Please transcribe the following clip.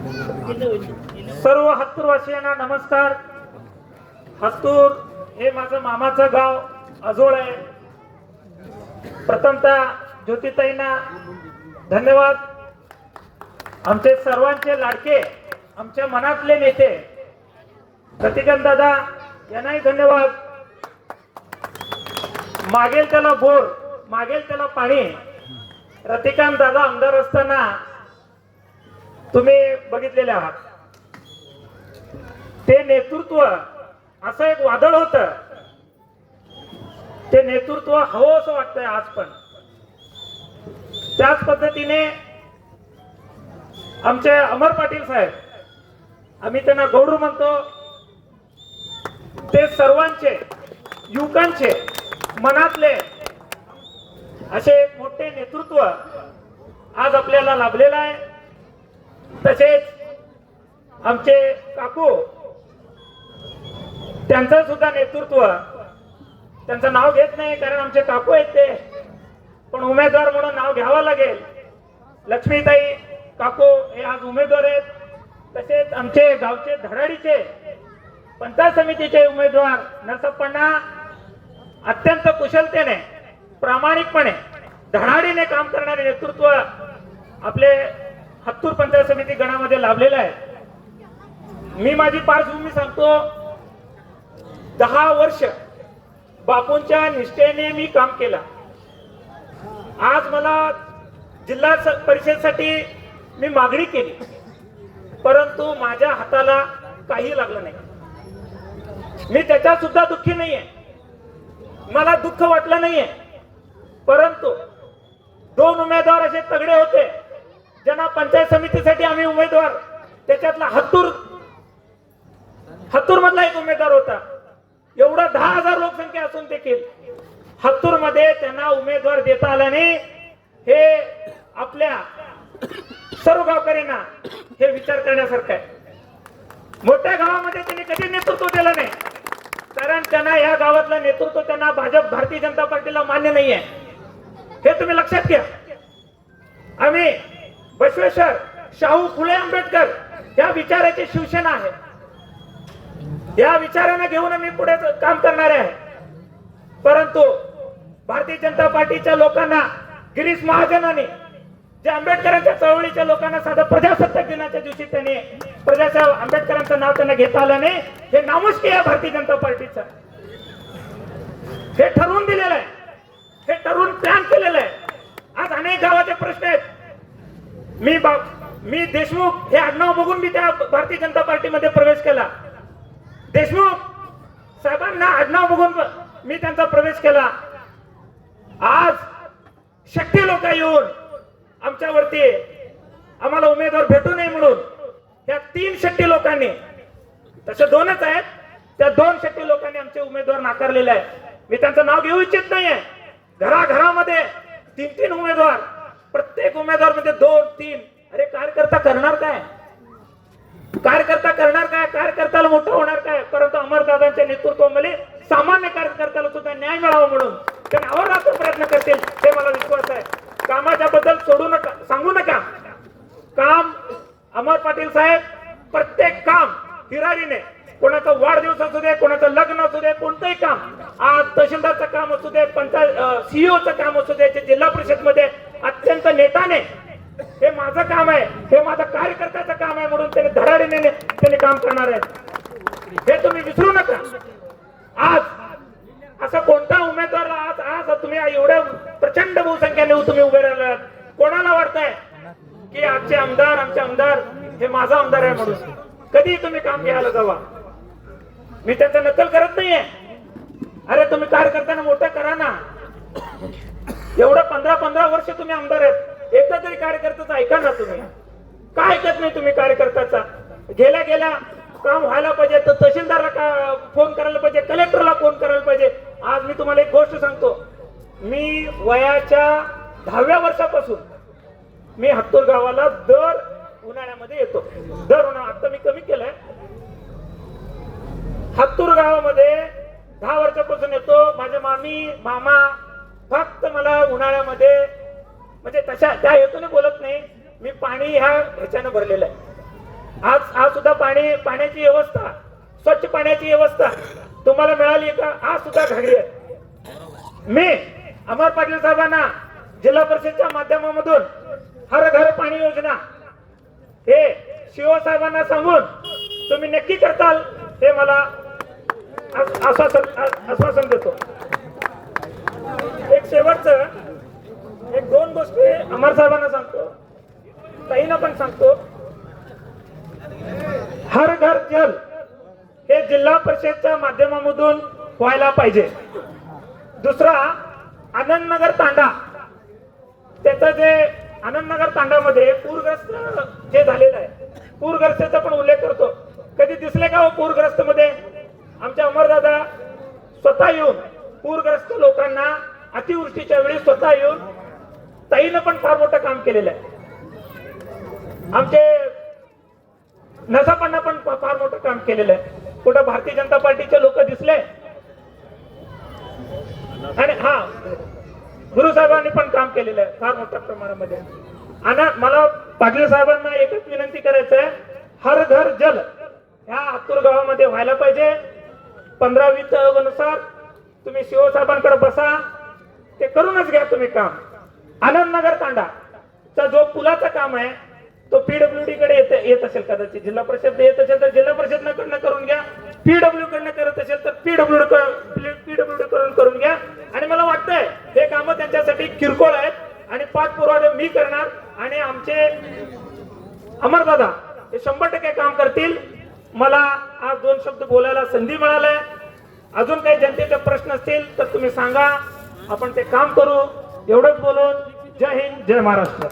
सर्व हत्तूरवासियांना नमस्कार. हत्तूर हे माझं मामाचं गाव आजोळ आहे. प्रथमतः ज्योतिताईंना धन्यवाद. आमचे सर्वांचे लाडके, आमच्या मनातले नेते प्रतिकांत दादा यांनाही धन्यवाद. मागेल त्याला बोर, मागेल त्याला पाणी. रतिकांत दादा आमदार असताना तुम्ही बघितलेले आहात. ते नेतृत्व असं एक वादळ होतं. ते नेतृत्व हवं असं वाटतंय आज पण. त्याच पद्धतीने आमचे अमर पाटील साहेब, आम्ही त्यांना गौडू म्हणतो, ते सर्वांचे युवकांचे मनातले असे मोठे नेतृत्व आज आपल्याला लाभलेलं आहे. तसेच आमचे काकू, त्यांचं सुद्धा नेतृत्व, त्यांचं नाव घेत नाही कारण आमचे काकू आहेत ते, पण उमेदवार म्हणून नाव घ्यावं लागेल. लक्ष्मीताई काकू हे आज उमेदवार आहेत. तसेच आमचे गावचे धडाडीचे पंचायत समितीचे उमेदवार नरसप्पण्णा अत्यंत कुशलतेने, प्रामाणिकपणे, धडाडीने काम करणारे नेतृत्व आपले हत्तूर पंचायत समिती गणामध्ये लाभलेलं आहे. मी माझी पार्श्वभूमी सांगतो. 10 वर्ष बापूंच्या निष्ठेने मी काम केलं. आज मला जिल्हा परिषदेसाठी मी मागणी केली, परंतु माझ्या हाताला काही लागलं नाही. मी त्याच्यात सुद्धा दुःखी नाहीये, मला दुःख वाटलं नाहीये. परंतु 2 उमेदवार असे तगडे होते ज्यांना पंचायत समितीसाठी आम्ही उमेदवार, त्याच्यातला हत्तूर मधला एक उमेदवार होता. एवढा 10,000 लोकसंख्या असून देखील हत्तूर मध्ये त्यांना उमेदवार देता आला नाही. हे आपल्या सर्व गावकऱ्यांना हे विचार करण्यासारखं आहे. मोठ्या गावामध्ये त्यांनी कधी नेतृत्व दिलं नाही, कारण त्यांना या गावातलं नेतृत्व त्यांना भारतीय जनता पार्टीला मान्य नाहीये. हे तुम्ही लक्षात घ्या. आम्ही बसवेश्वर, शाहू फुले आंबेडकर या विचाराची शिवसेना आहे. या विचारांना घेऊन आम्ही पुढे काम करणारे आहे. परंतु भारतीय जनता पार्टीच्या लोकांना, गिरीश महाजनांनी, जे आंबेडकरांच्या चळवळीच्या लोकांना साधं प्रजासत्ताक दिनाच्या दिवशी त्यांनी आंबेडकरांचं नाव त्यांना घेता आलं नाही. हे नामुष्की आहे भारतीय जनता पार्टीचं. हे ठरवून दिलेलं आहे, हे ठरवून प्लॅन केलेलं आहे. आज अनेक गावाचे प्रश्न आहेत. मी देशमुख हे आडनाव बघून मी त्या भारतीय जनता पार्टीमध्ये प्रवेश केला. देशमुख साहेबांना आडनाव बघून मी त्यांचा प्रवेश केला. आज शक्ती लोक येऊन आमच्यावरती आम्हाला उमेदवार भेटू नये म्हणून या 3 शक्ती लोकांनी, तसे 2च आहेत, त्या 2 शक्ती लोकांनी आमचे उमेदवार नाकारलेले आहे. मी त्यांचं नाव घेऊ इच्छित नाहीये. घराघरामध्ये 3-3 उमेदवार, प्रत्येक उमेदवार मध्ये 2-3. अरे कार्यकर्ता करणार काय? कार्यकर्ता करणार काय? कार्यकर्त्याला मोठं होणार काय? परंतु अमरदादांच्या नेतृत्वामध्ये सामान्य कार्यकर्त्याला सुद्धा न्याय मिळावा म्हणून ते अहोरात्र प्रयत्न करतील, हे मला विश्वास आहे. कामाच्या बद्दल सोडू नका, सांगू नका. काम अमर पाटील साहेब प्रत्येक काम हिरारीने, कोणाचा वाढदिवस असू दे, कोणाचं लग्न असू दे, कोणतंही काम, आज तहसीलदारचं काम असू दे, पंचायत सीईओचं काम असू दे, जिल्हा परिषद मध्ये अत्यंत नेटाने, हे माझं काम आहे, हे माझं कार्यकर्त्याचं काम आहे म्हणून त्यांनी धडाडीने त्यांनी काम करणार आहेत. हे तुम्ही विसरू नका. आज असं कोणता उमेदवार, आज तुम्ही एवढ्या प्रचंड बहुसंख्येने तुम्ही उभे राहिलात, कोणाला वाटतंय की आजचे आमदार, आमचे आमदार हे माझा आमदार आहे म्हणून? कधी तुम्ही काम घ्यायला जावा. मी त्याचं नकल करत नाहीये. अरे तुम्ही कार्यकर्त्यांना मोठं करा ना. एवढं 15 वर्ष तुम्ही आमदार आहेत, एकदा तरी कार्यकर्त्याचं ऐका ना. तुम्ही काय ऐकत नाही तुम्ही कार्यकर्त्याचा? गेल्या काम व्हायला पाहिजे तर तहसीलदारला फोन करायला पाहिजे, कलेक्टरला फोन करायला पाहिजे. आज मी तुम्हाला एक गोष्ट सांगतो. मी वयाच्या 10व्या वर्षापासून मी हत्तूर गावाला दर उन्हाळ्यामध्ये येतो. दर उन्हाळ्यात, आता मी कमी केलंय. हत्तूर गावामध्ये 10 वर्षापासून येतो. माझे मामा फक्त मला उन्हाळ्यामध्ये, म्हणजे तशा त्या हेतूने बोलत नाही, मी पाणी ह्याच्यानं भरलेलं आहे. आज सुद्धा पाण्याची व्यवस्था, स्वच्छ पाण्याची व्यवस्था तुम्हाला मिळाली का? आज सुद्धा घागरी आहे. मी अमर पाटील साहेबांना जिल्हा परिषदच्या माध्यमामधून हर घर पाणी योजना हे शिव साहेबांना सांगून तुम्ही नक्की करताल हे मला आश्वासन देतो. एक शेवटचं एक दोन गोष्टी अमर साहेबांना सांगतो, ताईंना पण सांगतो. हर घर जल हे जिल्हा परिषदच्या माध्यमामधून व्हायला पाहिजे. दुसरा, आनंदनगर तांडा, त्याचं जे आनंदनगर तांडामध्ये पूरग्रस्त जे झालेलं आहे, पूरग्रस्ताचा पण उल्लेख करतो. कधी दिसले का हो पूरग्रस्त मध्ये? आमच्या अमरदादा स्वतः येऊन पूरग्रस्त लोकांना अतिवृष्टीच्या वेळी स्वतः येऊन, ताईनं पण फार मोठं काम केलेलं आहे. आमचे नसापांना पण फार मोठं काम केलेलं आहे. कुठं भारतीय जनता पार्टीचे लोक दिसले? आणि हा गुरु साहेबांनी पण काम केलेलं आहे फार मोठ्या प्रमाणामध्ये. आणि मला पाटील साहेबांना एकच विनंती करायचं आहे, हर घर जल ह्या आतूर गावामध्ये व्हायला पाहिजे. 15-20 अनुसार तुम्ही शिव साहेबांकडे बसा, ते करूनच घ्या तुम्ही काम. आनंदनगर तांडाचा जो पुलाचं काम आहे तो पीडब्ल्यूडी कडे येत असेल, कदाचित जिल्हा परिषद येत असेल तर जिल्हा परिषद कडनं करून घ्या, पीडब्ल्यू कडनं करत असेल तर पीडब्ल्यू कडून करून घ्या. आणि मला वाटतंय हे कामं त्यांच्यासाठी किरकोळ आहेत आणि पाठपुरावा मी करणार आणि आमचे अमरदादा हे 100% काम करतील. मला आज 2 शब्द बोलायला संधी मिळाली. अजून काही जनतेचे प्रश्न असतील तर तुम्ही सांगा, आपण ते काम करू. एवढंच बोलून जय हिंद, जय महाराष्ट्र.